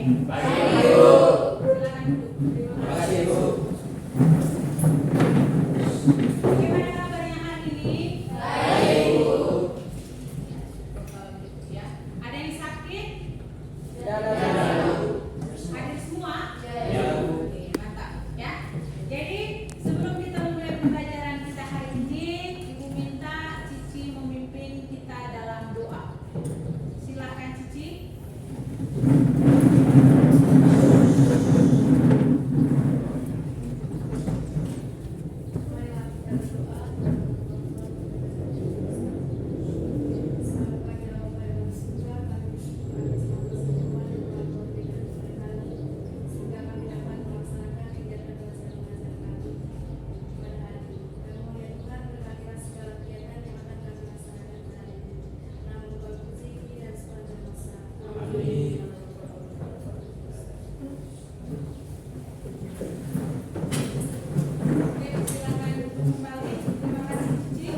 Baik, Ibu. Silakan duduk. Terima kasih, Ibu. Bagaimana kabarnya hari ini? Baik, Ibu. Ya. Ada yang sakit? Tidak. Hadir semua? Ya. Oke, mantap ya. Jadi sebelum kita mulai pembelajaran kita hari ini, Ibu minta Cici memimpin kita dalam doa. Silakan Cici. Oke, silakan kembali. Terima kasih Cici.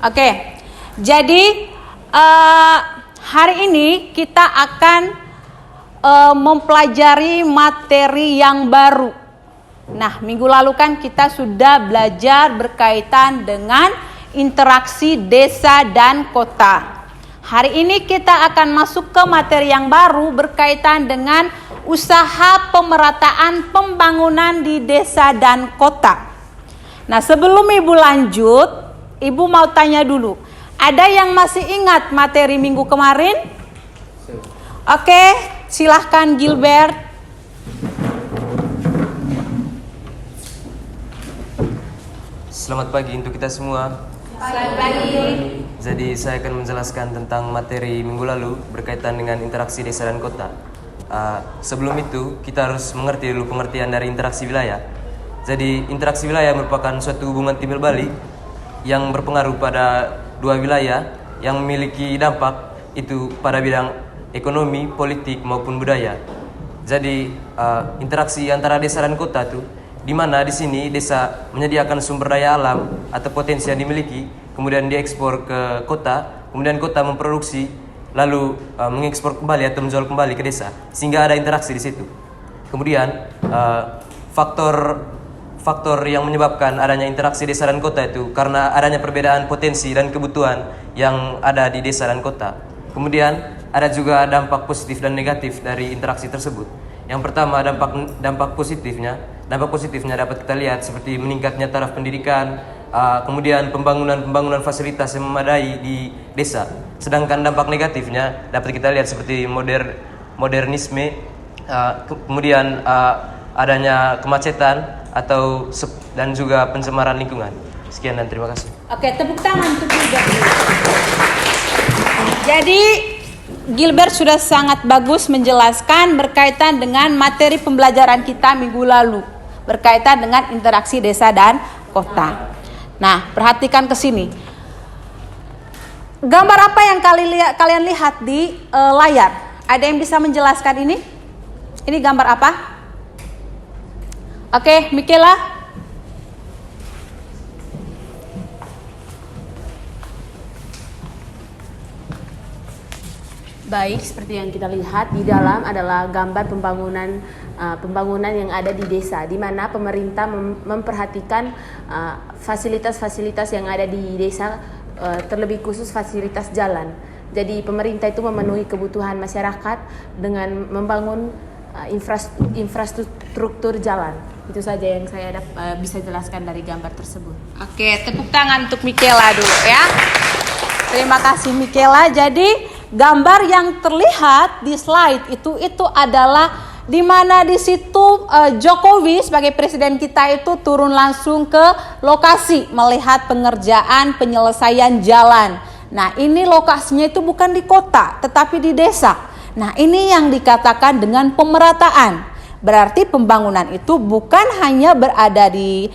Oke, jadi hari ini kita akan mempelajari materi yang baru. Nah, minggu lalu kan kita sudah belajar berkaitan dengan interaksi desa dan kota. Hari ini kita akan masuk ke materi yang baru berkaitan dengan usaha pemerataan pembangunan di desa dan kota. Nah, sebelum Ibu lanjut, Ibu mau tanya dulu, ada yang masih ingat materi minggu kemarin? Oke, silahkan Gilbert. Selamat pagi untuk kita semua. Selamat pagi. Jadi saya akan menjelaskan tentang materi minggu lalu berkaitan dengan interaksi desa dan kota. Sebelum itu, kita harus mengerti dulu pengertian dari interaksi wilayah. Jadi interaksi wilayah merupakan suatu hubungan timbal balik yang berpengaruh pada dua wilayah yang memiliki dampak itu pada bidang ekonomi, politik maupun budaya. Jadi interaksi antara desa dan kota itu di mana di sini desa menyediakan sumber daya alam atau potensi yang dimiliki, kemudian diekspor ke kota, kemudian kota memproduksi lalu mengekspor kembali atau menjual kembali ke desa, sehingga ada interaksi di situ. Kemudian faktor yang menyebabkan adanya interaksi desa dan kota itu karena adanya perbedaan potensi dan kebutuhan yang ada di desa dan kota. Kemudian ada juga dampak positif dan negatif dari interaksi tersebut. Yang pertama dampak positifnya dapat kita lihat seperti meningkatnya taraf pendidikan, kemudian pembangunan fasilitas yang memadai di desa. Sedangkan dampak negatifnya dapat kita lihat seperti modernisme, kemudian adanya kemacetan dan juga pencemaran lingkungan. Sekian dan terima kasih. Oke, tepuk tangan untuk Gilbert. Jadi Gilbert sudah sangat bagus menjelaskan berkaitan dengan materi pembelajaran kita minggu lalu berkaitan dengan interaksi desa dan kota. Nah, perhatikan ke sini. Gambar apa yang kalian lihat di layar? Ada yang bisa menjelaskan ini? Ini gambar apa? Oke, Michaela. Baik, seperti yang kita lihat di dalam adalah gambar pembangunan yang ada di desa, di mana pemerintah memperhatikan fasilitas-fasilitas yang ada di desa, terlebih khusus fasilitas jalan. Jadi pemerintah itu memenuhi kebutuhan masyarakat dengan membangun infrastruktur jalan. Itu saja yang saya bisa jelaskan dari gambar tersebut. Oke, tepuk tangan untuk Michaela dulu ya. Terima kasih Michaela. Jadi gambar yang terlihat di slide itu adalah di mana di situ Jokowi sebagai presiden kita itu turun langsung ke lokasi melihat pengerjaan penyelesaian jalan. Nah, ini lokasinya itu bukan di kota tetapi di desa. Nah, ini yang dikatakan dengan pemerataan. Berarti pembangunan itu bukan hanya berada di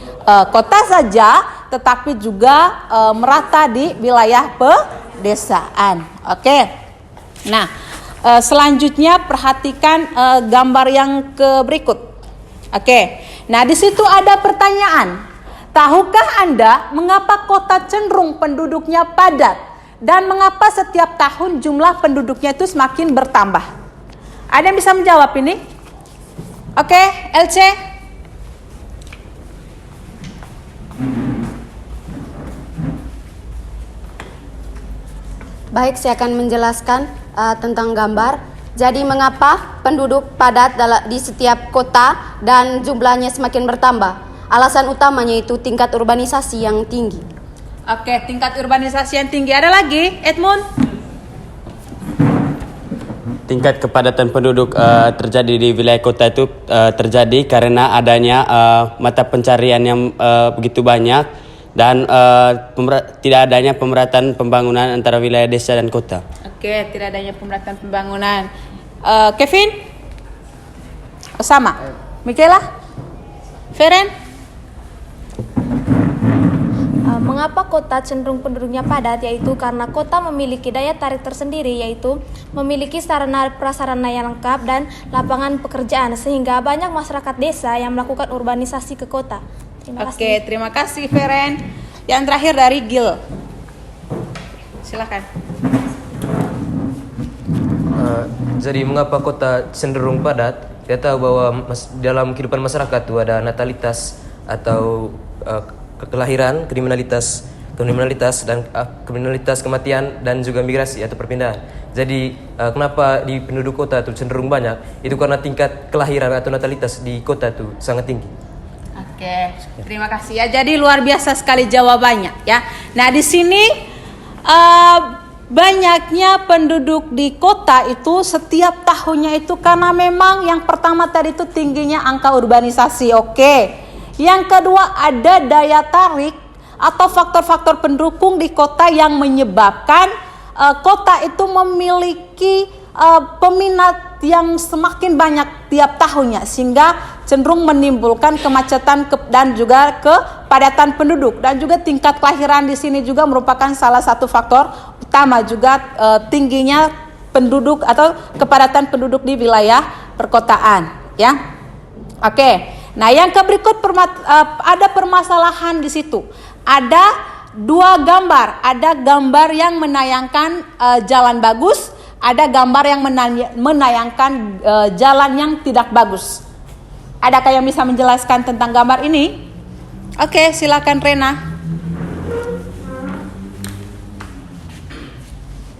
kota saja, tetapi juga merata di wilayah pedesaan. Oke. Nah, selanjutnya perhatikan gambar yang berikut. Oke. Nah, di situ ada pertanyaan. Tahukah Anda mengapa kota cenderung penduduknya padat dan mengapa setiap tahun jumlah penduduknya itu semakin bertambah? Ada yang bisa menjawab ini? Oke, LC. Baik, saya akan menjelaskan tentang gambar. Jadi mengapa penduduk padat di setiap kota dan jumlahnya semakin bertambah? Alasan utamanya itu tingkat urbanisasi yang tinggi. Oke, tingkat urbanisasi yang tinggi. Ada lagi, Edmund? Tingkat kepadatan penduduk terjadi di wilayah kota itu terjadi karena adanya mata pencarian yang begitu banyak dan tidak adanya pemerataan pembangunan antara wilayah desa dan kota. Oke, tidak adanya pemerataan pembangunan. Kevin? Sama. Michaela? Feren? Mengapa kota cenderung penduduknya padat? Yaitu karena kota memiliki daya tarik tersendiri, yaitu memiliki sarana prasarana yang lengkap dan lapangan pekerjaan, sehingga banyak masyarakat desa yang melakukan urbanisasi ke kota. Terima kasih. Oke, terima kasih Feren. Yang terakhir dari Gil. Silakan. Jadi mengapa kota cenderung padat? Kita tahu bahwa dalam kehidupan masyarakat itu ada natalitas atau kelahiran, kriminalitas dan kriminalitas, kematian dan juga migrasi atau perpindahan. Jadi kenapa di penduduk kota itu cenderung banyak? Itu karena tingkat kelahiran atau natalitas di kota itu sangat tinggi. Oke, terima kasih ya. Jadi luar biasa sekali jawabannya ya. Nah, di sini banyaknya penduduk di kota itu setiap tahunnya itu karena memang yang pertama tadi itu tingginya angka urbanisasi. Oke. Yang kedua ada daya tarik atau faktor-faktor pendukung di kota yang menyebabkan kota itu memiliki peminat yang semakin banyak tiap tahunnya sehingga cenderung menimbulkan kemacetan dan juga kepadatan penduduk, dan juga tingkat kelahiran di sini juga merupakan salah satu faktor utama juga tingginya penduduk atau kepadatan penduduk di wilayah perkotaan ya. Oke. Nah, yang berikut ada permasalahan di situ. Ada dua gambar. Ada gambar yang menayangkan jalan bagus, ada gambar yang menayangkan jalan yang tidak bagus. Adakah yang bisa menjelaskan tentang gambar ini? Oke, silakan Rena.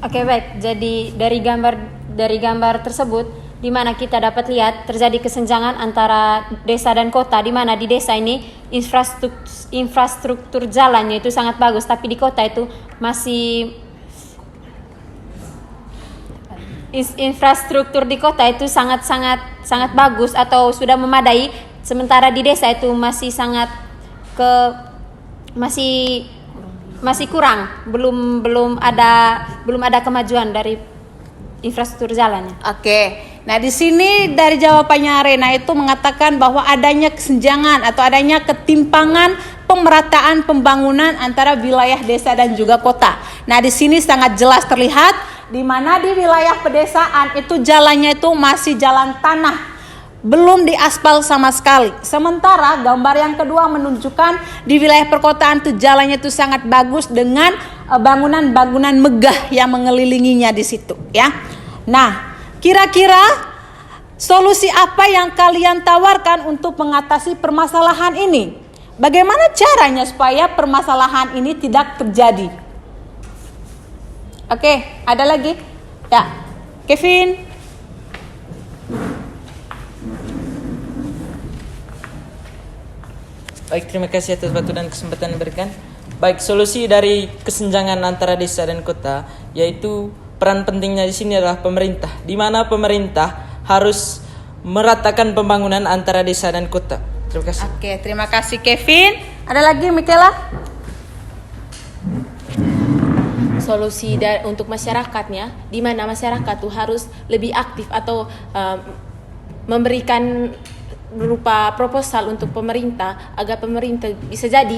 Oke, baik. Jadi dari gambar tersebut di mana kita dapat lihat terjadi kesenjangan antara desa dan kota, di mana di desa ini infrastruktur jalannya itu sangat bagus, tapi di kota itu masih infrastruktur di kota itu sangat bagus atau sudah memadai, sementara di desa itu masih masih kurang, belum ada kemajuan dari infrastruktur jalannya. Oke. Nah, di sini dari jawabannya Rena itu mengatakan bahwa adanya kesenjangan atau adanya ketimpangan pemerataan pembangunan antara wilayah desa dan juga kota. Nah, di sini sangat jelas terlihat di mana di wilayah pedesaan itu jalannya itu masih jalan tanah, belum diaspal sama sekali. Sementara gambar yang kedua menunjukkan di wilayah perkotaan itu jalannya itu sangat bagus dengan bangunan-bangunan megah yang mengelilinginya di situ ya. Nah, kira-kira solusi apa yang kalian tawarkan untuk mengatasi permasalahan ini? Bagaimana caranya supaya permasalahan ini tidak terjadi? Oke, ada lagi? Ya, Kevin. Baik, terima kasih atas waktu dan kesempatan yang diberikan. Baik, solusi dari kesenjangan antara desa dan kota yaitu peran pentingnya di sini adalah pemerintah, di mana pemerintah harus meratakan pembangunan antara desa dan kota. Terima kasih. Oke, terima kasih Kevin. Ada lagi Michaela? solusi untuk masyarakatnya, di mana masyarakat tuh harus lebih aktif atau memberikan berupa proposal untuk pemerintah agar pemerintah bisa jadi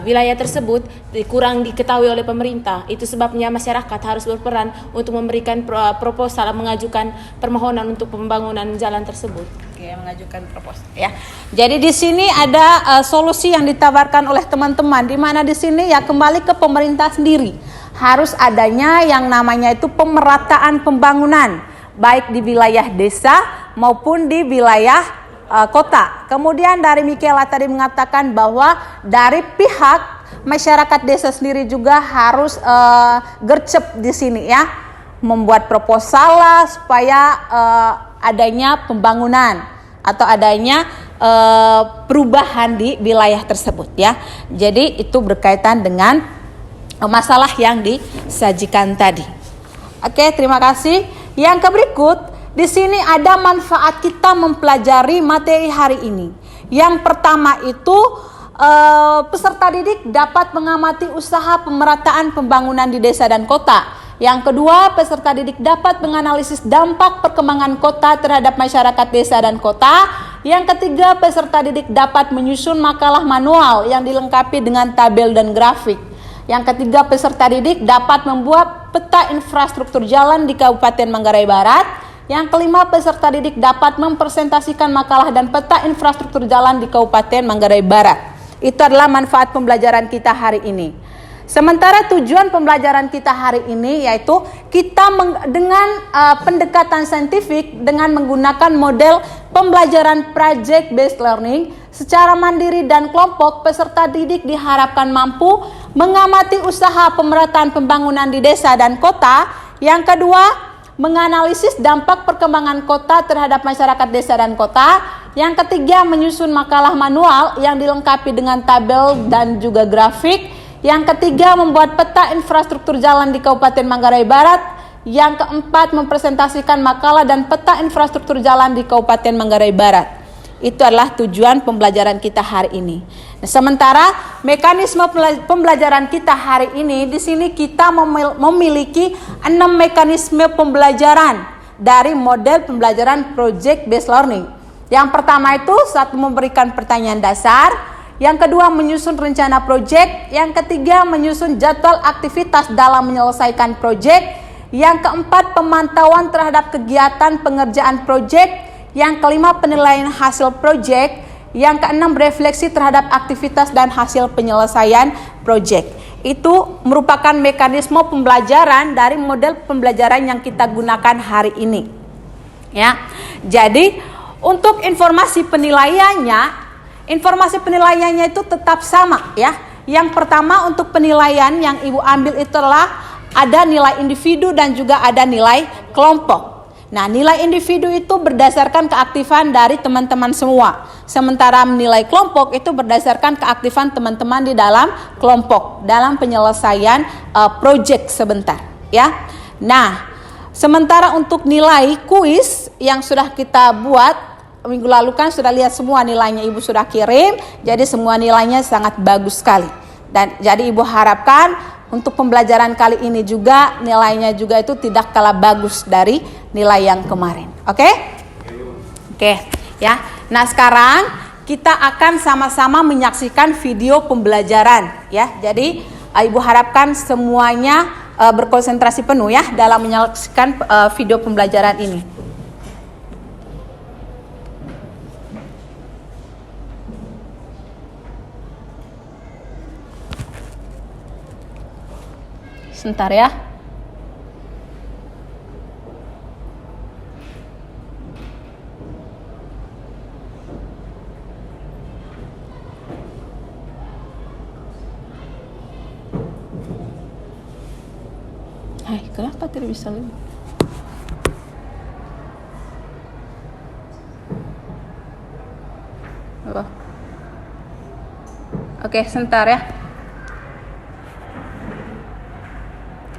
wilayah tersebut kurang diketahui oleh pemerintah. Itu sebabnya masyarakat harus berperan untuk memberikan proposal, mengajukan permohonan untuk pembangunan jalan tersebut. Oke, mengajukan proposal ya. Jadi di sini ada solusi yang ditawarkan oleh teman-teman, di mana di sini ya kembali ke pemerintah sendiri. Harus adanya yang namanya itu pemerataan pembangunan, baik di wilayah desa maupun di wilayah kota. Kemudian dari Michaela tadi mengatakan bahwa dari pihak masyarakat desa sendiri juga harus gercep di sini ya, membuat proposal lah supaya adanya pembangunan atau adanya perubahan di wilayah tersebut ya. Jadi itu berkaitan dengan masalah yang disajikan tadi. Oke, terima kasih. Yang berikut, di sini ada manfaat kita mempelajari materi hari ini. Yang pertama itu peserta didik dapat mengamati usaha pemerataan pembangunan di desa dan kota. Yang kedua, peserta didik dapat menganalisis dampak perkembangan kota terhadap masyarakat desa dan kota. Yang ketiga, peserta didik dapat menyusun makalah manual yang dilengkapi dengan tabel dan grafik. Yang ketiga, peserta didik dapat membuat peta infrastruktur jalan di Kabupaten Manggarai Barat. Yang kelima, peserta didik dapat mempresentasikan makalah dan peta infrastruktur jalan di Kabupaten Manggarai Barat. Itu adalah manfaat pembelajaran kita hari ini. Sementara tujuan pembelajaran kita hari ini yaitu kita dengan pendekatan saintifik dengan menggunakan model pembelajaran project based learning secara mandiri dan kelompok, peserta didik diharapkan mampu mengamati usaha pemerataan pembangunan di desa dan kota. Yang kedua, menganalisis dampak perkembangan kota terhadap masyarakat desa dan kota. Yang ketiga, menyusun makalah manual yang dilengkapi dengan tabel dan juga grafik. Yang ketiga, membuat peta infrastruktur jalan di Kabupaten Manggarai Barat. Yang keempat, mempresentasikan makalah dan peta infrastruktur jalan di Kabupaten Manggarai Barat. Itu adalah tujuan pembelajaran kita hari ini. Nah, sementara mekanisme pembelajaran kita hari ini, di sini kita memiliki 6 mekanisme pembelajaran dari model pembelajaran project based learning. Yang pertama itu satu, memberikan pertanyaan dasar. Yang kedua, menyusun rencana project. Yang ketiga, menyusun jadwal aktivitas dalam menyelesaikan project. Yang keempat, pemantauan terhadap kegiatan pengerjaan project. Yang kelima, penilaian hasil project. Yang keenam, refleksi terhadap aktivitas dan hasil penyelesaian project. Itu merupakan mekanisme pembelajaran dari model pembelajaran yang kita gunakan hari ini. Ya. Jadi, untuk informasi penilaiannya itu tetap sama ya. Yang pertama, untuk penilaian yang Ibu ambil itulah ada nilai individu dan juga ada nilai kelompok. Nah, nilai individu itu berdasarkan keaktifan dari teman-teman semua. Sementara nilai kelompok itu berdasarkan keaktifan teman-teman di dalam kelompok dalam penyelesaian project sebentar, ya. Nah, sementara untuk nilai kuis yang sudah kita buat minggu lalu kan sudah lihat semua nilainya, Ibu sudah kirim. Jadi semua nilainya sangat bagus sekali. Dan jadi Ibu harapkan untuk pembelajaran kali ini juga nilainya juga itu tidak kalah bagus dari nilai yang kemarin. Oke? Oke, ya. Nah, sekarang kita akan sama-sama menyaksikan video pembelajaran ya. Jadi Ibu harapkan semuanya berkonsentrasi penuh ya dalam menyaksikan video pembelajaran ini. Sebentar ya. Hai, kenapa tidak bisa lebih? Apa? Oke, sebentar ya.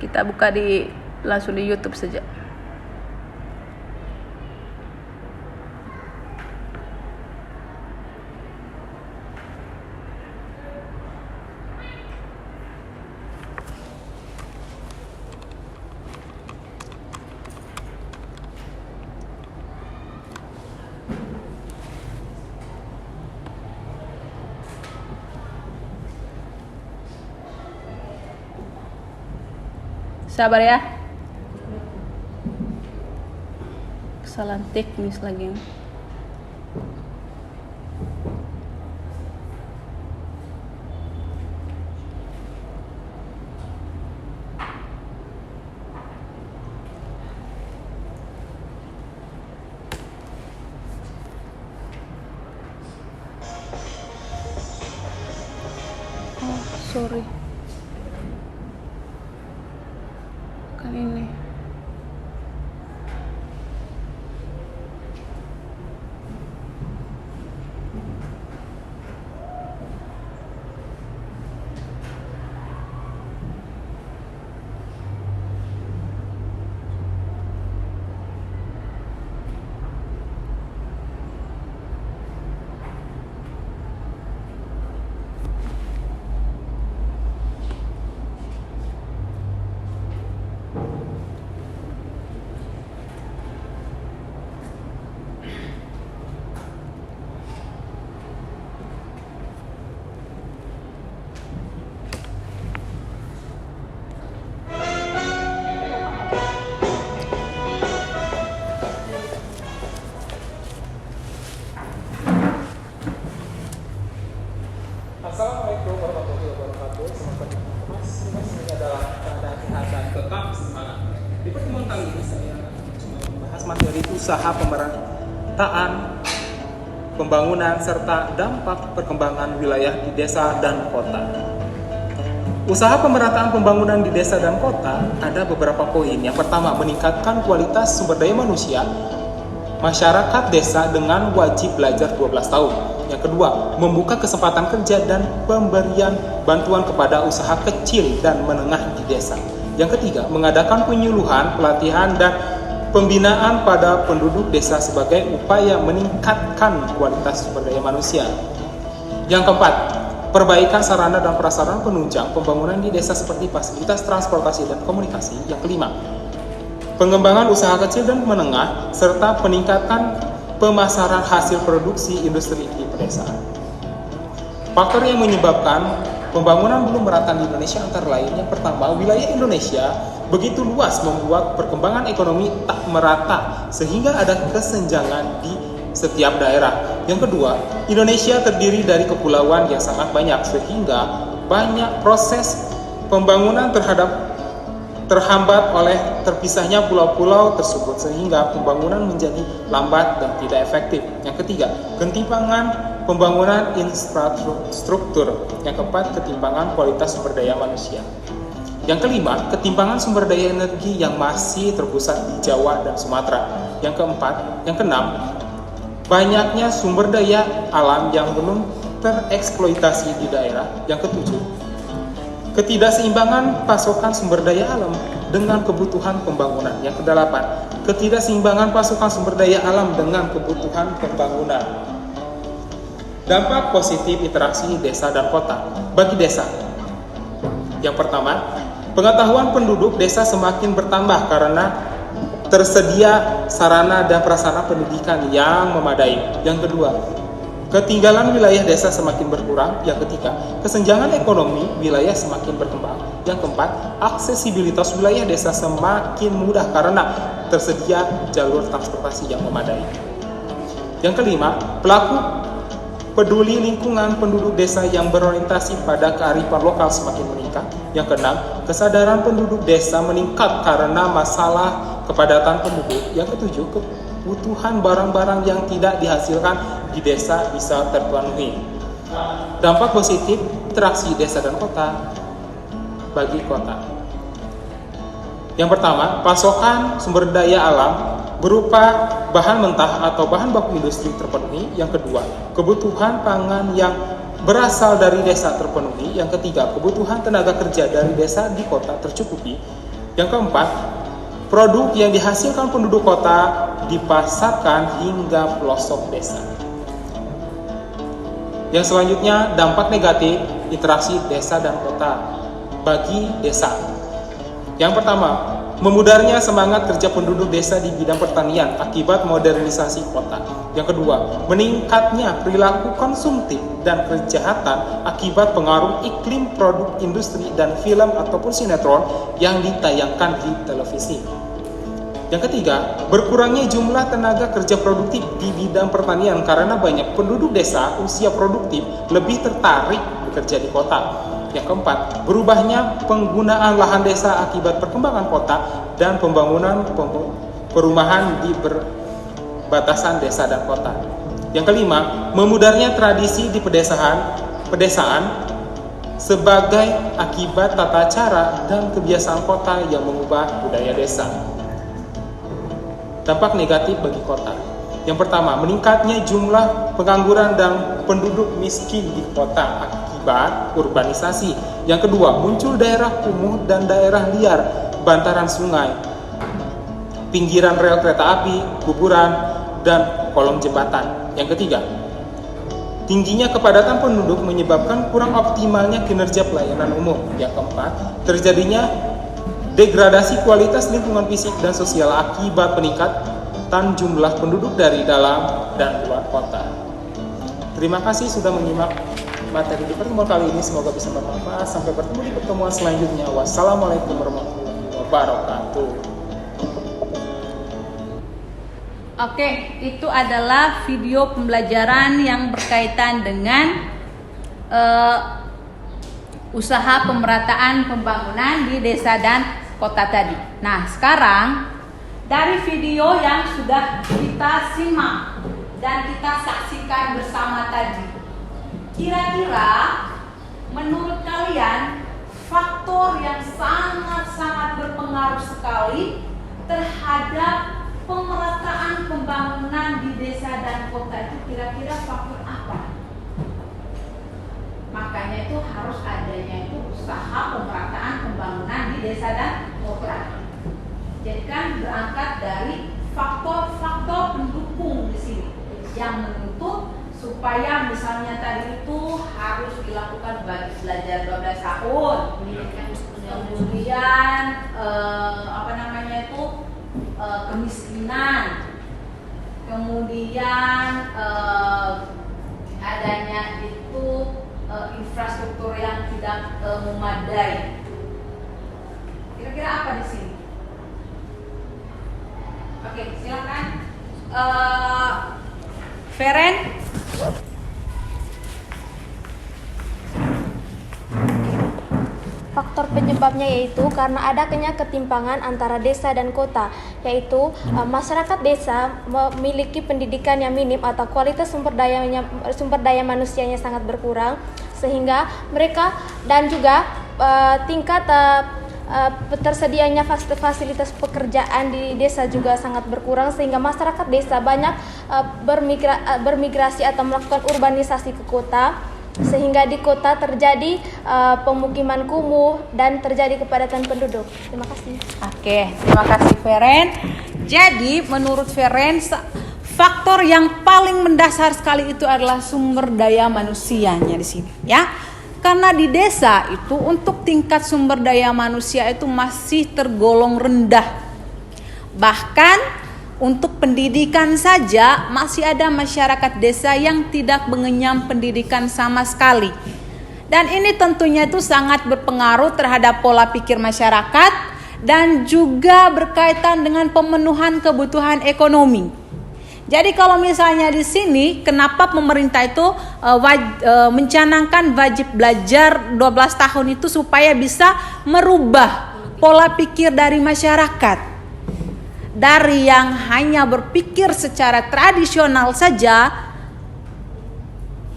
Kita buka langsung di YouTube saja. Sabar ya. Kesalahan teknis lagi. Sorry. Kan ini. Assalamualaikum warahmatullahi wabarakatuh. Selamat pagi Mas. Ini adalah keadaan kesehatan tetap semangat. Di pertemuan kali ini saya cuma membahas materi usaha pemerataan, pembangunan serta dampak perkembangan wilayah di desa dan kota. Usaha pemerataan pembangunan di desa dan kota ada beberapa poin. Yang pertama, meningkatkan kualitas sumber daya manusia masyarakat desa dengan wajib belajar 12 tahun. Yang kedua, membuka kesempatan kerja dan pemberian bantuan kepada usaha kecil dan menengah di desa. Yang ketiga, mengadakan penyuluhan, pelatihan, dan pembinaan pada penduduk desa sebagai upaya meningkatkan kualitas sumber daya manusia. Yang keempat, perbaikan sarana dan prasarana penunjang pembangunan di desa seperti fasilitas transportasi dan komunikasi. Yang kelima, pengembangan usaha kecil dan menengah serta peningkatan pemasaran hasil produksi industri di pedesaan. Faktor yang menyebabkan pembangunan belum merata di Indonesia antara lain, yang pertama, wilayah Indonesia begitu luas membuat perkembangan ekonomi tak merata sehingga ada kesenjangan di setiap daerah. Yang kedua, Indonesia terdiri dari kepulauan yang sangat banyak sehingga banyak proses pembangunan terhambat oleh terpisahnya pulau-pulau tersebut sehingga pembangunan menjadi lambat dan tidak efektif. Yang ketiga, ketimpangan pembangunan infrastruktur. Yang keempat, ketimpangan kualitas sumber daya manusia. Yang kelima, ketimpangan sumber daya energi yang masih terpusat di Jawa dan Sumatera. Yang keenam, banyaknya sumber daya alam yang belum tereksploitasi di daerah. Yang ketujuh, ketidakseimbangan pasokan sumber daya alam dengan kebutuhan pembangunan. Yang kedelapan, ketidakseimbangan pasokan sumber daya alam dengan kebutuhan pembangunan. Dampak positif interaksi desa dan kota bagi desa. Yang pertama, pengetahuan penduduk desa semakin bertambah karena tersedia sarana dan prasarana pendidikan yang memadai. Yang kedua, ketinggalan wilayah desa semakin berkurang. Yang ketiga, kesenjangan ekonomi wilayah semakin berkembang. Yang keempat, aksesibilitas wilayah desa semakin mudah karena tersedia jalur transportasi yang memadai. Yang kelima, pelaku peduli lingkungan penduduk desa yang berorientasi pada kearifan lokal semakin meningkat. Yang keenam, kesadaran penduduk desa meningkat karena masalah kepadatan penduduk. Yang ketujuh, kebutuhan barang-barang yang tidak dihasilkan di desa bisa terpenuhi. Dampak positif interaksi desa dan kota bagi kota. Yang pertama, pasokan sumber daya alam berupa bahan mentah atau bahan baku industri terpenuhi. Yang kedua, kebutuhan pangan yang berasal dari desa terpenuhi. Yang ketiga, kebutuhan tenaga kerja dari desa di kota tercukupi. Yang keempat, produk yang dihasilkan penduduk kota dipasarkan hingga pelosok desa. Yang selanjutnya, dampak negatif interaksi desa dan kota bagi desa. Yang pertama, memudarnya semangat kerja penduduk desa di bidang pertanian akibat modernisasi kota. Yang kedua, meningkatnya perilaku konsumtif dan kejahatan akibat pengaruh iklim produk industri dan film ataupun sinetron yang ditayangkan di televisi. Yang ketiga, berkurangnya jumlah tenaga kerja produktif di bidang pertanian karena banyak penduduk desa usia produktif lebih tertarik bekerja di kota. Yang keempat, berubahnya penggunaan lahan desa akibat perkembangan kota dan pembangunan perumahan di perbatasan desa dan kota. Yang kelima, memudarnya tradisi di pedesaan sebagai akibat tata cara dan kebiasaan kota yang mengubah budaya desa. Dampak negatif bagi kota. Yang pertama, meningkatnya jumlah pengangguran dan penduduk miskin di kota akibat urbanisasi. Yang kedua, muncul daerah kumuh dan daerah liar, bantaran sungai, pinggiran rel kereta api, kuburan, dan kolong jembatan. Yang ketiga, tingginya kepadatan penduduk menyebabkan kurang optimalnya kinerja pelayanan umum. Yang keempat, terjadinya degradasi kualitas lingkungan fisik dan sosial akibat peningkatan jumlah penduduk dari dalam dan luar kota. Terima kasih sudah menyimak materi di pertemuan kali ini, semoga bisa bermanfaat. Sampai bertemu di pertemuan selanjutnya. Wassalamualaikum warahmatullahi wabarakatuh. Oke, itu adalah video pembelajaran yang berkaitan dengan usaha pemerataan pembangunan di desa dan kota tadi. Nah, sekarang dari video yang sudah kita simak dan kita saksikan bersama tadi, kira-kira menurut kalian faktor yang sangat-sangat berpengaruh sekali terhadap pemerataan pembangunan di desa dan kota itu kira-kira faktor apa? Makanya itu harus adanya itu usaha pemerataan pembangunan di desa dan kota. Jadi kan berangkat dari faktor-faktor pendukung di sini yang menuntut supaya misalnya tadi itu harus dilakukan belajar 12 tahun, kemudian kemiskinan, kemudian adanya itu infrastruktur yang tidak memadai. Kira-kira apa di sini? Oke, silakan. Feren. Faktor penyebabnya yaitu karena adanya ketimpangan antara desa dan kota, yaitu masyarakat desa memiliki pendidikan yang minim atau kualitas sumber daya manusianya sangat berkurang, sehingga mereka dan juga tingkat tersedianya fasilitas pekerjaan di desa juga sangat berkurang, sehingga masyarakat desa banyak bermigrasi atau melakukan urbanisasi ke kota, sehingga di kota terjadi pemukiman kumuh dan terjadi kepadatan penduduk. Terima kasih. Oke, terima kasih Feren. Jadi menurut Feren, faktor yang paling mendasar sekali itu adalah sumber daya manusianya di sini, ya. Karena di desa itu untuk tingkat sumber daya manusia itu masih tergolong rendah. Bahkan untuk pendidikan saja masih ada masyarakat desa yang tidak mengenyam pendidikan sama sekali. Dan ini tentunya itu sangat berpengaruh terhadap pola pikir masyarakat dan juga berkaitan dengan pemenuhan kebutuhan ekonomi. Jadi kalau misalnya di sini kenapa pemerintah itu mencanangkan wajib belajar 12 tahun itu supaya bisa merubah pola pikir dari masyarakat. Dari yang hanya berpikir secara tradisional saja,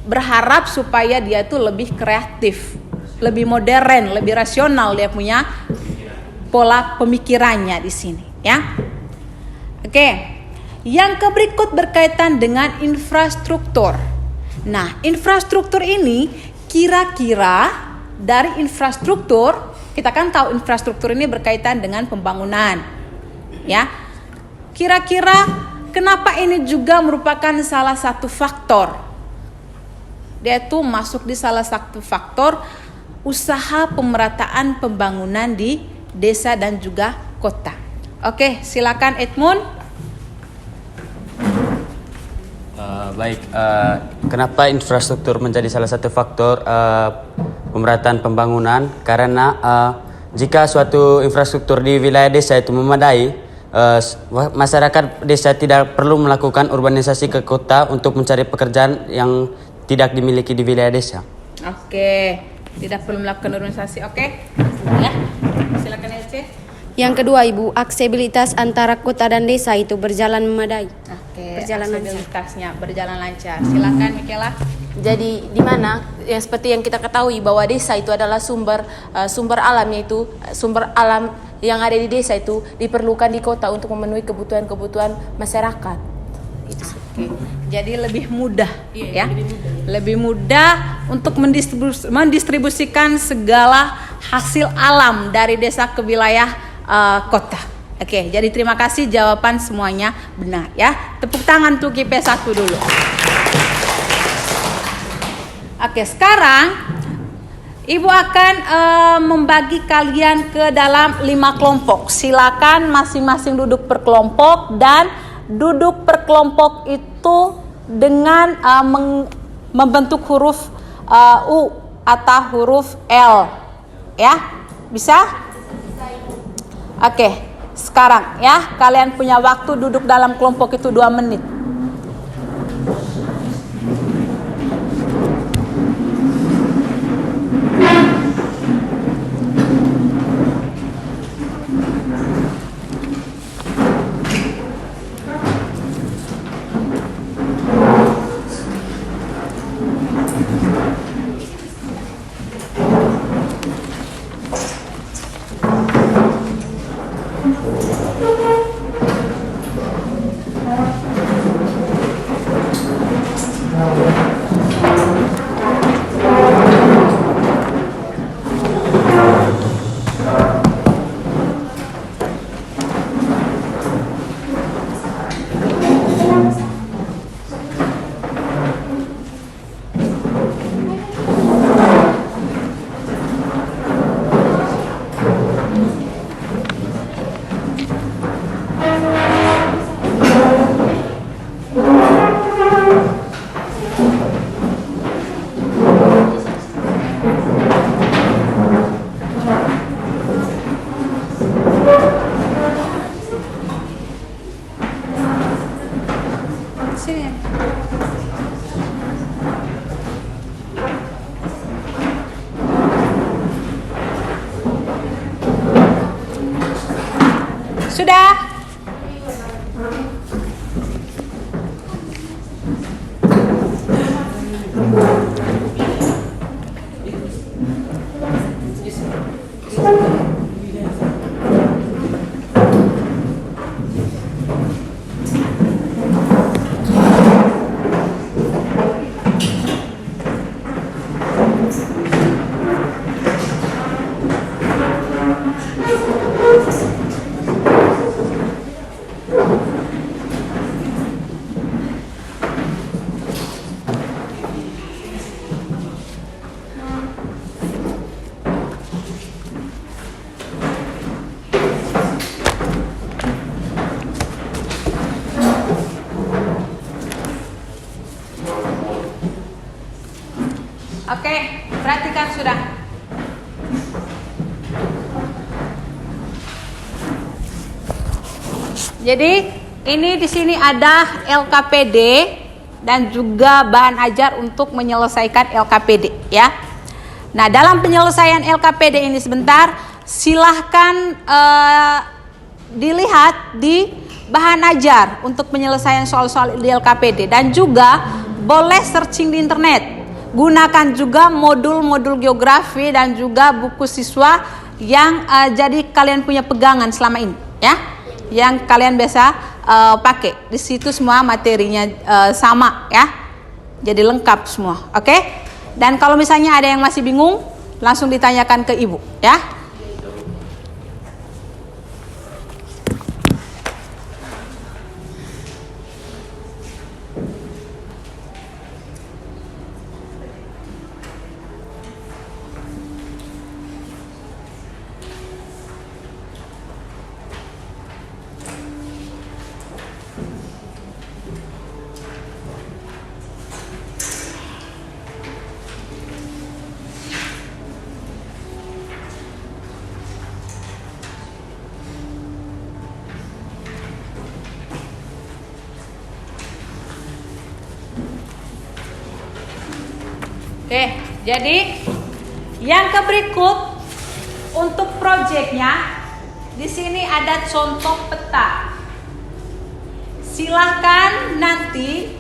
berharap supaya dia itu lebih kreatif, lebih modern, lebih rasional dia punya pola pemikirannya di sini, ya. Oke. Yang berikut berkaitan dengan infrastruktur. Nah, infrastruktur ini kira-kira dari infrastruktur, kita kan tahu infrastruktur ini berkaitan dengan pembangunan, ya. Kira-kira kenapa ini juga merupakan salah satu faktor? Dia itu masuk di salah satu faktor usaha pemerataan pembangunan di desa dan juga kota. Oke, silakan Edmund. Baik, kenapa infrastruktur menjadi salah satu faktor pemerataan pembangunan? Karena jika suatu infrastruktur di wilayah desa itu memadai, masyarakat desa tidak perlu melakukan urbanisasi ke kota untuk mencari pekerjaan yang tidak dimiliki di wilayah desa. Oke, tidak perlu melakukan urbanisasi. Oke, ya, silakan Ece. Yang kedua, Ibu, aksesibilitas antara kota dan desa itu berjalan memadai. Oke, Berjalan lancar. aksesibilitasnya berjalan lancar. Silakan Michaela. Jadi di mana yang seperti yang kita ketahui bahwa desa itu adalah sumber alam, yaitu sumber alam yang ada di desa itu diperlukan di kota untuk memenuhi kebutuhan masyarakat. Oke. Jadi lebih mudah, ya. Lebih mudah untuk mendistribusikan segala hasil alam dari desa ke wilayah kota. Oke, jadi terima kasih, jawaban semuanya benar, ya. Tepuk tangan untuk IP1 dulu. Oke, sekarang Ibu akan membagi kalian ke dalam 5 kelompok. Silakan masing-masing duduk per kelompok, dan duduk per kelompok itu dengan membentuk huruf U atau huruf L, ya. Bisa? Oke, sekarang ya kalian punya waktu duduk dalam kelompok itu 2 menit. Sudah? Oke, perhatikan sudah. Jadi ini di sini ada LKPD dan juga bahan ajar untuk menyelesaikan LKPD, ya. Nah, dalam penyelesaian LKPD ini sebentar, silahkan dilihat di bahan ajar untuk penyelesaian soal-soal di LKPD, dan juga boleh searching di internet. Gunakan juga modul-modul geografi dan juga buku siswa yang jadi kalian punya pegangan selama ini, ya, yang kalian biasa pakai. Di situ semua materinya sama, ya, jadi lengkap semua, oke? Dan kalau misalnya ada yang masih bingung, langsung ditanyakan ke ibu, ya. Oke, jadi yang berikut untuk proyeknya di sini ada contoh peta. Silahkan nanti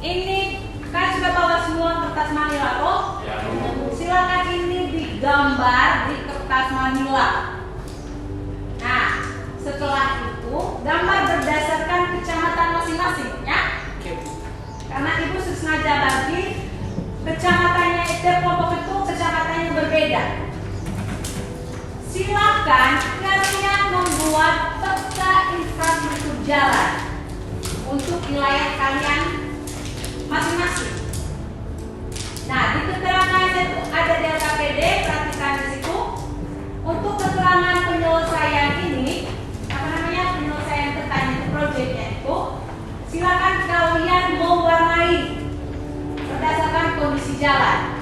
ini kan sudah bawa semua kertas manila toh? Silahkan ini digambar di kertas manila. Nah, setelah itu gambar berdasarkan kecamatan masing-masing ya. Karena ibu sengaja bagi kecamatannya itu, kelompok itu kecamatannya berbeda. Silakan kalian membuat peta infrastruktur jalan untuk wilayah kalian masing-masing. Nah, di keterangannya itu ada di LKPD, perhatikan di situ. Untuk keterangan penyelesaian ini, penyelesaian petanya itu, proyeknya itu, silakan kalian mewarnai berdasarkan kondisi jalan.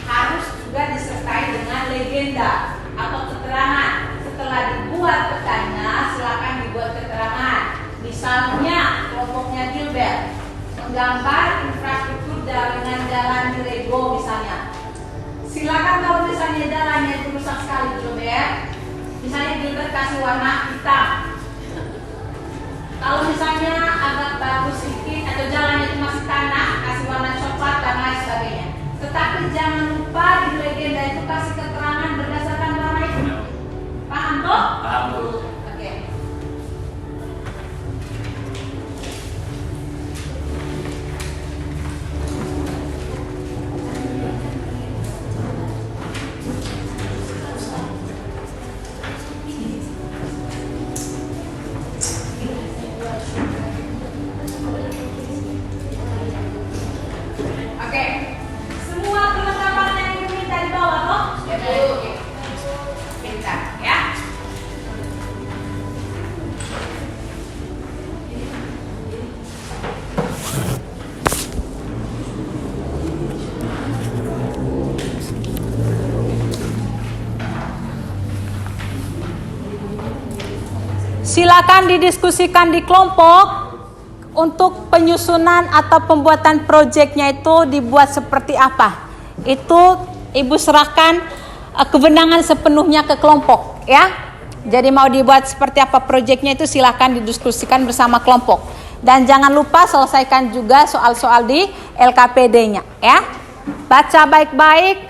Harus juga disertai dengan legenda atau keterangan. Setelah dibuat petanya, silakan dibuat keterangan. Misalnya kelompoknya Gilbert menggambar infrastruktur jaringan jalan di Rego misalnya. Silakan kalau misalnya jalannya itu rusak sekali Gilbert, misalnya Gilbert kasih warna hitam. Kalau misalnya agak bagus sedikit atau jalannya itu masih tanah, kasih warna coklat dan lain sebagainya. Tetapi jangan lupa di legenda itu kasih keterangan berdasarkan warna itu. Paham toh? Paham. Oke. Oke. Semua perlengkapan yang diminta di bawah toh? Ya, Bu. Pintar ya. Silakan didiskusikan di kelompok untuk penyusunan atau pembuatan proyeknya itu dibuat seperti apa. Itu Ibu serahkan kewenangan sepenuhnya ke kelompok ya. Jadi mau dibuat seperti apa proyeknya itu silakan didiskusikan bersama kelompok. Dan jangan lupa selesaikan juga soal-soal di LKPD-nya ya. Baca baik-baik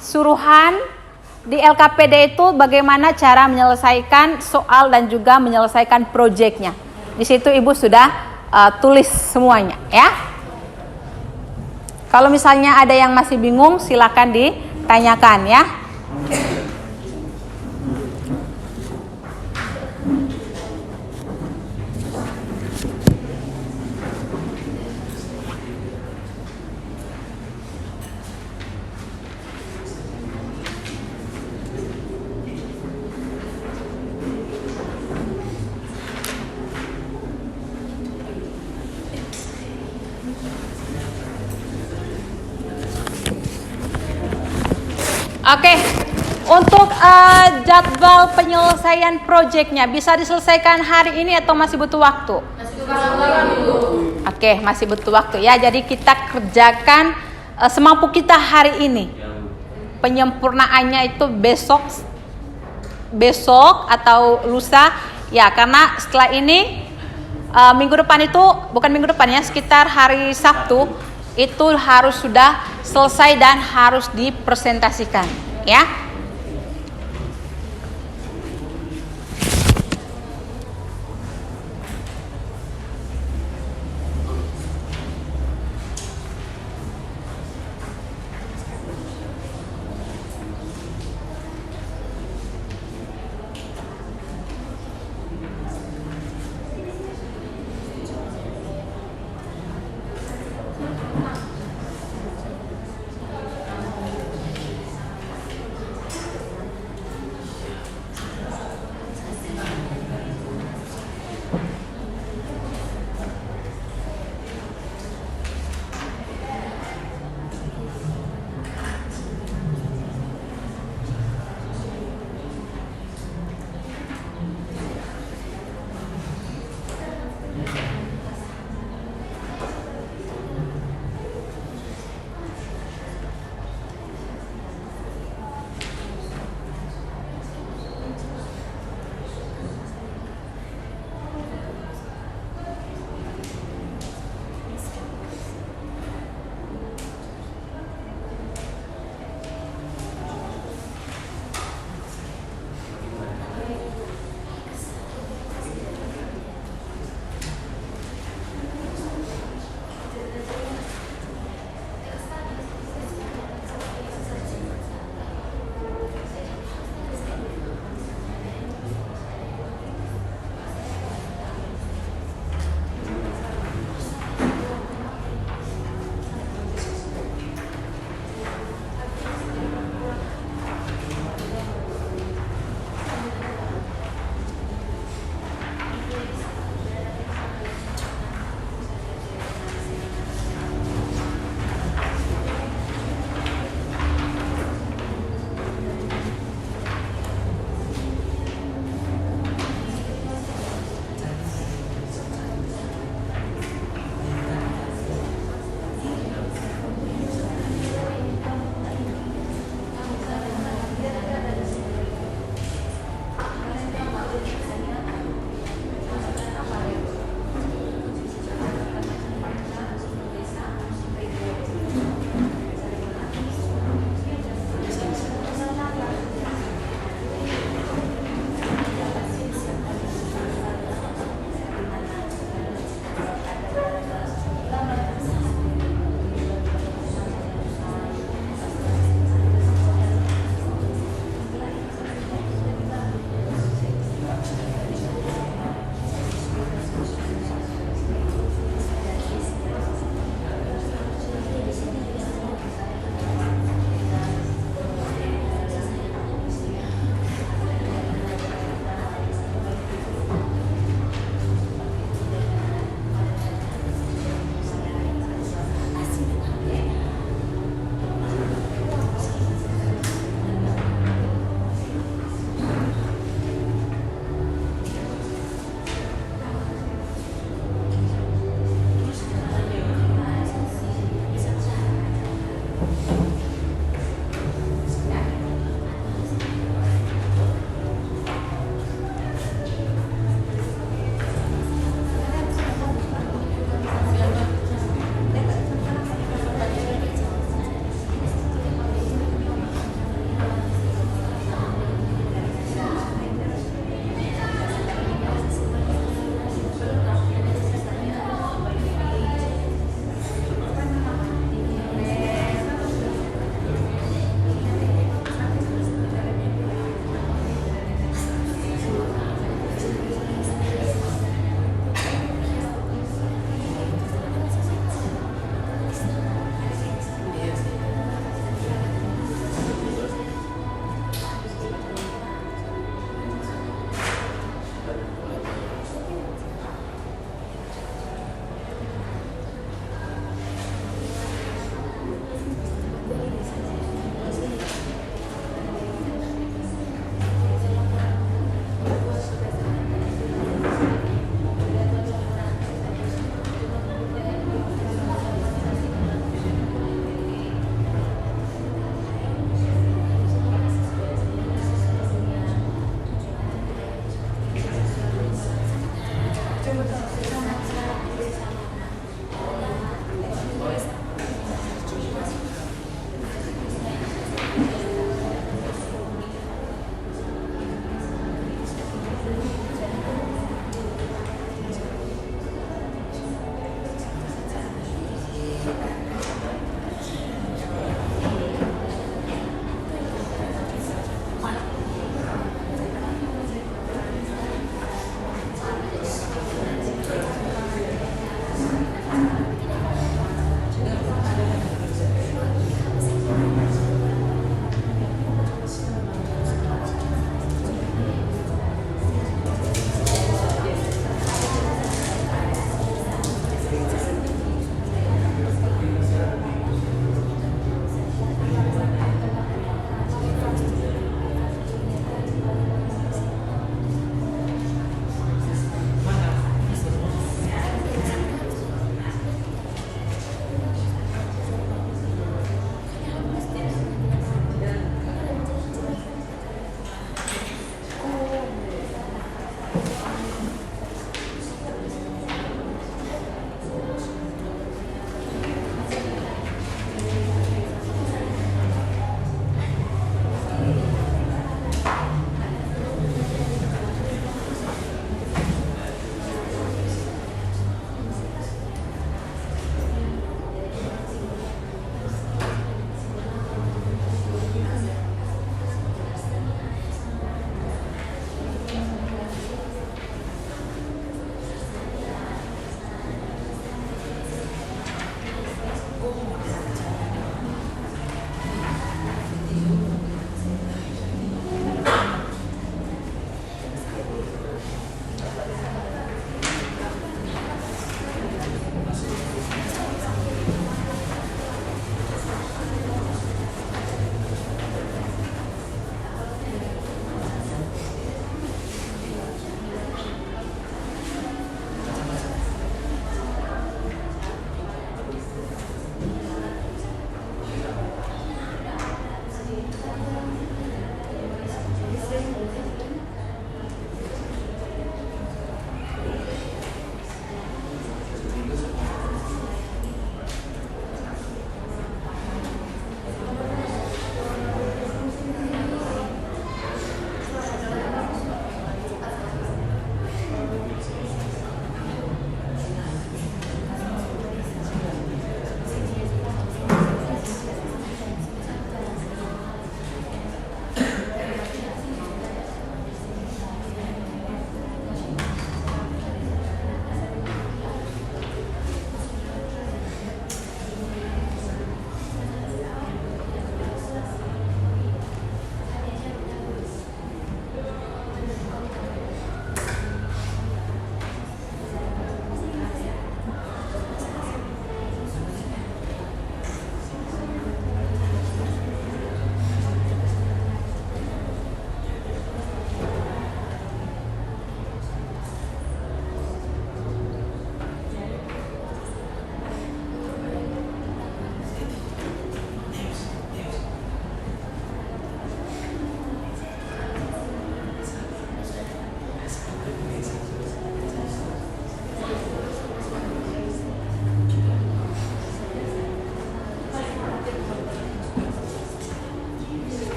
suruhan di LKPD itu bagaimana cara menyelesaikan soal dan juga menyelesaikan proyeknya. Di situ Ibu sudah tulis semuanya ya. Kalau misalnya ada yang masih bingung silakan ditanyakan ya. Oke, untuk jadwal penyelesaian proyeknya bisa diselesaikan hari ini atau masih butuh waktu? Masih butuh waktu. Oke, masih butuh waktu ya. Jadi kita kerjakan semampu kita hari ini. Penyempurnaannya itu besok atau lusa ya, karena setelah ini minggu depan itu bukan minggu depan ya, sekitar hari Sabtu itu harus sudah selesai dan harus dipresentasikan ya.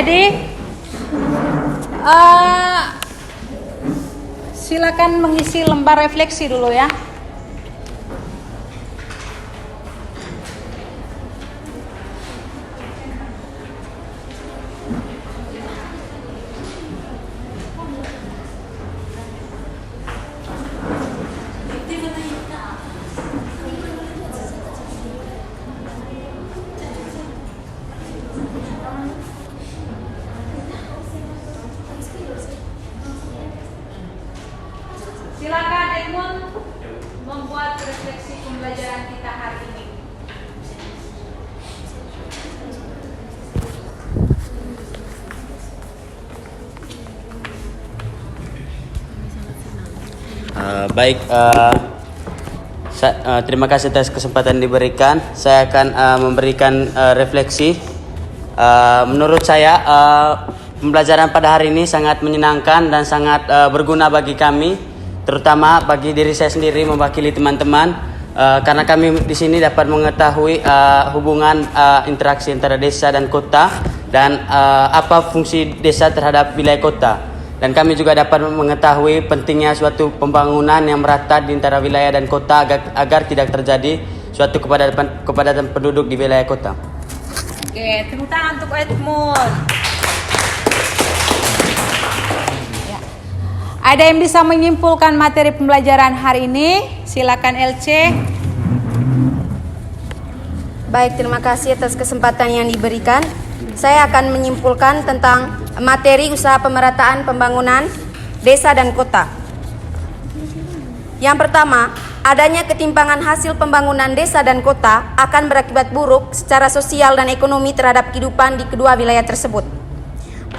Jadi silakan mengisi lembar refleksi dulu ya. Silakan Edmund membuat refleksi pembelajaran kita hari ini. Terima kasih atas kesempatan diberikan. Saya akan memberikan refleksi. Menurut saya pembelajaran pada hari ini sangat menyenangkan dan sangat berguna bagi kami, terutama bagi diri saya sendiri mewakili teman-teman, karena kami di sini dapat mengetahui hubungan interaksi antara desa dan kota dan apa fungsi desa terhadap wilayah kota. Dan kami juga dapat mengetahui pentingnya suatu pembangunan yang merata di antara wilayah dan kota agar tidak terjadi suatu kepadatan penduduk di wilayah kota. Oke, tepuk tangan untuk Edmund. Ya. Ada yang bisa menyimpulkan materi pembelajaran hari ini? Silakan LC. Baik, terima kasih atas kesempatan yang diberikan. Saya akan menyimpulkan tentang materi usaha pemerataan pembangunan desa dan kota. Yang pertama, adanya ketimpangan hasil pembangunan desa dan kota akan berakibat buruk secara sosial dan ekonomi terhadap kehidupan di kedua wilayah tersebut.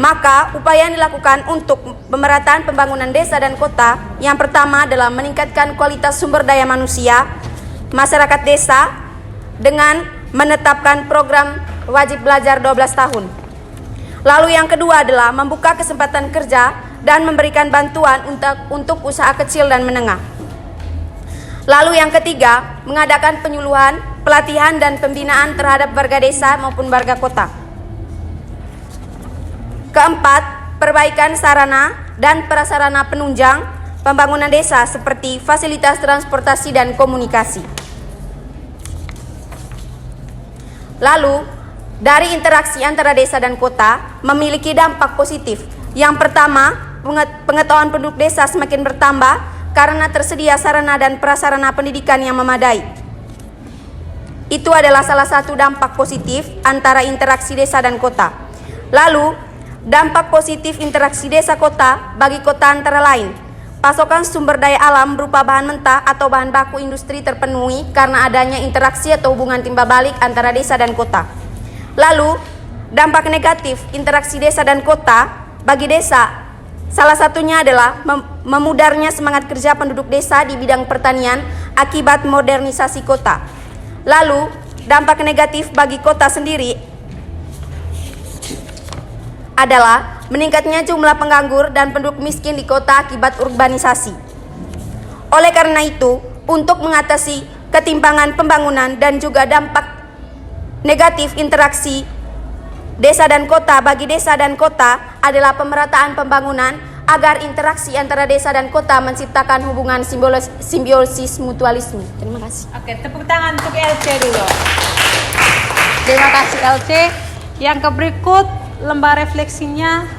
Maka, upaya yang dilakukan untuk pemerataan pembangunan desa dan kota yang pertama adalah meningkatkan kualitas sumber daya manusia, masyarakat desa dengan menetapkan program wajib belajar 12 tahun. Lalu yang kedua adalah membuka kesempatan kerja dan memberikan bantuan untuk usaha kecil dan menengah. Lalu yang ketiga, mengadakan penyuluhan, pelatihan dan pembinaan terhadap warga desa maupun warga kota. Keempat, perbaikan sarana dan prasarana penunjang pembangunan desa seperti fasilitas transportasi dan komunikasi. Lalu, dari interaksi antara desa dan kota memiliki dampak positif. Yang pertama, pengetahuan penduduk desa semakin bertambah karena tersedia sarana dan prasarana pendidikan yang memadai. Itu adalah salah satu dampak positif antara interaksi desa dan kota. Lalu, dampak positif interaksi desa kota bagi kota antara lain: pasokan sumber daya alam berupa bahan mentah atau bahan baku industri terpenuhi karena adanya interaksi atau hubungan timbal balik antara desa dan kota. Lalu, dampak negatif interaksi desa dan kota bagi desa salah satunya adalah memudarnya semangat kerja penduduk desa di bidang pertanian akibat modernisasi kota. Lalu, dampak negatif bagi kota sendiri adalah meningkatnya jumlah penganggur dan penduduk miskin di kota akibat urbanisasi. Oleh karena itu, untuk mengatasi ketimpangan pembangunan dan juga dampak negatif interaksi desa dan kota bagi desa dan kota adalah pemerataan pembangunan agar interaksi antara desa dan kota menciptakan hubungan simbiosis mutualisme. Terima kasih. Oke, tepuk tangan untuk LC dulu. Terima kasih LC. Yang berikut lembar refleksinya.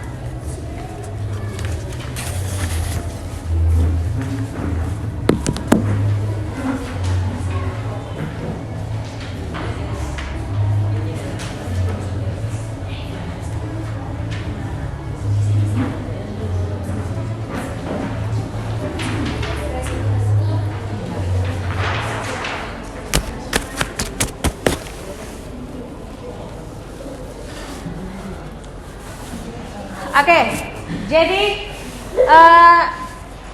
Oke, jadi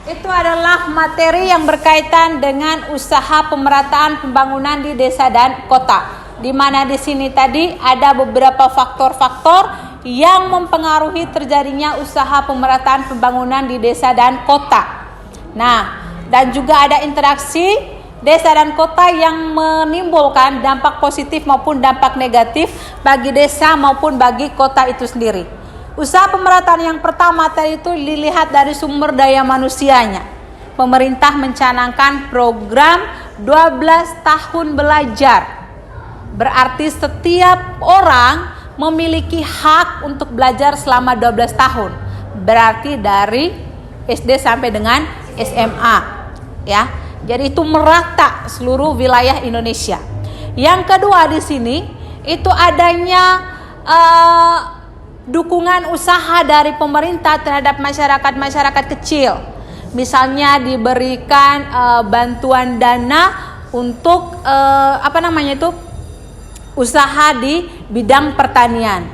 itu adalah materi yang berkaitan dengan usaha pemerataan pembangunan di desa dan kota. Di mana di sini tadi ada beberapa faktor-faktor yang mempengaruhi terjadinya usaha pemerataan pembangunan di desa dan kota. Nah, dan juga ada interaksi desa dan kota yang menimbulkan dampak positif maupun dampak negatif bagi desa maupun bagi kota itu sendiri. Usaha pemerataan yang pertama tadi itu dilihat dari sumber daya manusianya. Pemerintah mencanangkan program 12 tahun belajar. Berarti setiap orang memiliki hak untuk belajar selama 12 tahun. Berarti dari SD sampai dengan SMA, ya. Jadi itu merata seluruh wilayah Indonesia. Yang kedua di sini itu adanya dukungan usaha dari pemerintah terhadap masyarakat kecil. Misalnya diberikan bantuan dana untuk usaha di bidang pertanian.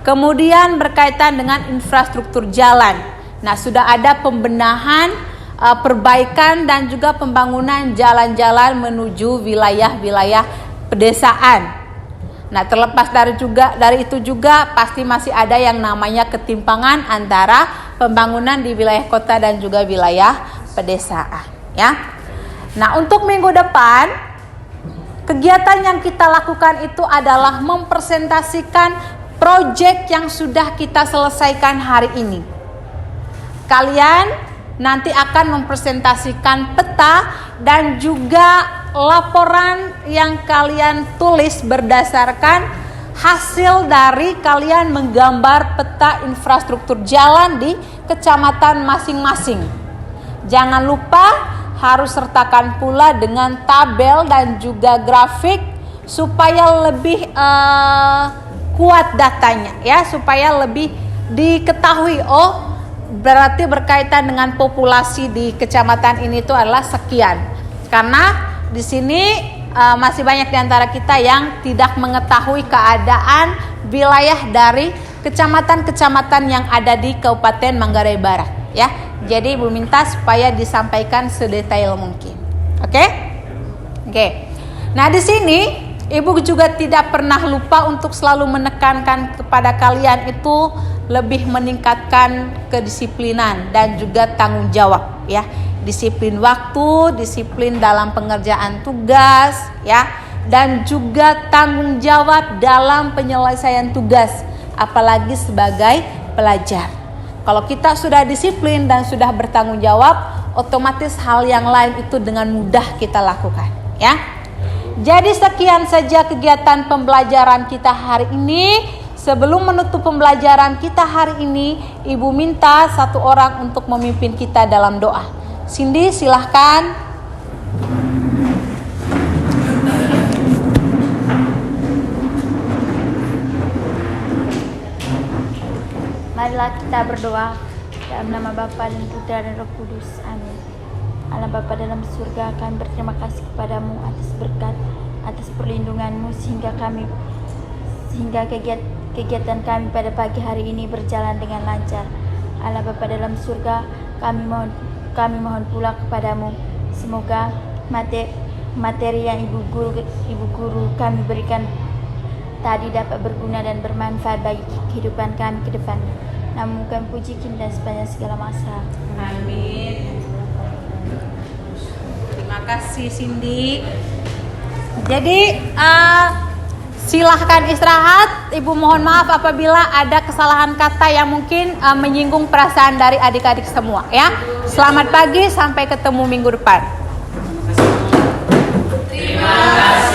Kemudian berkaitan dengan infrastruktur jalan. Nah, sudah ada pembenahan, perbaikan dan juga pembangunan jalan-jalan menuju wilayah-wilayah pedesaan. Nah, terlepas dari itu juga pasti masih ada yang namanya ketimpangan antara pembangunan di wilayah kota dan juga wilayah pedesaan, ya. Nah, untuk minggu depan kegiatan yang kita lakukan itu adalah mempresentasikan proyek yang sudah kita selesaikan hari ini. Kalian nanti akan mempresentasikan peta dan juga laporan yang kalian tulis berdasarkan hasil dari kalian menggambar peta infrastruktur jalan di kecamatan masing-masing. Jangan lupa harus sertakan pula dengan tabel dan juga grafik supaya lebih kuat datanya, ya, supaya lebih diketahui. Oh, berarti berkaitan dengan populasi di kecamatan ini itu adalah sekian. Karena di sini masih banyak di antara kita yang tidak mengetahui keadaan wilayah dari kecamatan-kecamatan yang ada di Kabupaten Manggarai Barat, ya. Jadi Ibu minta supaya disampaikan sedetail mungkin. Oke? Nah, di sini Ibu juga tidak pernah lupa untuk selalu menekankan kepada kalian itu lebih meningkatkan kedisiplinan dan juga tanggung jawab, ya. Disiplin waktu, disiplin dalam pengerjaan tugas, ya, dan juga tanggung jawab dalam penyelesaian tugas, apalagi sebagai pelajar. Kalau kita sudah disiplin dan sudah bertanggung jawab, otomatis hal yang lain itu dengan mudah kita lakukan, ya. Jadi sekian saja kegiatan pembelajaran kita hari ini. Sebelum menutup pembelajaran kita hari ini, Ibu minta satu orang untuk memimpin kita dalam doa. Cindy, silahkan. Marilah kita berdoa dalam nama Bapa dan Putra dan Roh Kudus. Amin. Allah Bapa dalam surga, kami berterima kasih kepadamu atas berkat, atas perlindunganmu sehingga kegiatan kami pada pagi hari ini berjalan dengan lancar. Allah Bapa dalam surga, kami mohon pula kepadamu, semoga materi yang ibu guru kami berikan tadi dapat berguna dan bermanfaat bagi kehidupan kami ke depan. Namun kami puji dan sepanjang segala masa. Amin. Terima kasih Cindy. Jadi silahkan istirahat. Ibu mohon maaf apabila ada kesalahan kata yang mungkin menyinggung perasaan dari adik-adik semua, ya. Selamat pagi, sampai ketemu minggu depan. Terima kasih.